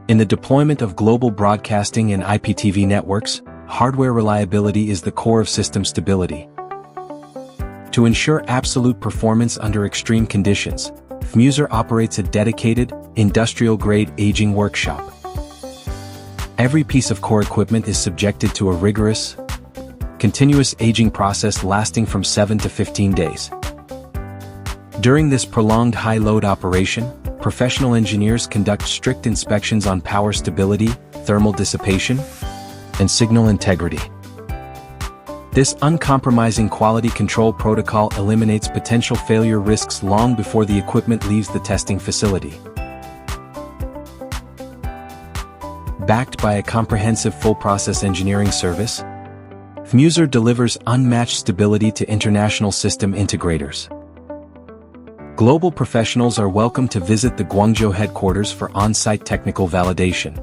In the deployment of global broadcasting and IPTV networks, hardware reliability is the core of system stability. To ensure absolute performance under extreme conditions, FMUSER operates a dedicated, industrial-grade aging workshop. Every piece of core equipment is subjected to a rigorous, continuous aging process lasting from 7 to 15 days. During this prolonged high-load operation, professional engineers conduct strict inspections on power stability, thermal dissipation, and signal integrity. This uncompromising quality control protocol eliminates potential failure risks long before the equipment leaves the testing facility. Backed by a comprehensive full-process engineering service, FMUSER delivers unmatched stability to international system integrators. Global professionals are welcome to visit the Guangzhou headquarters for on-site technical validation.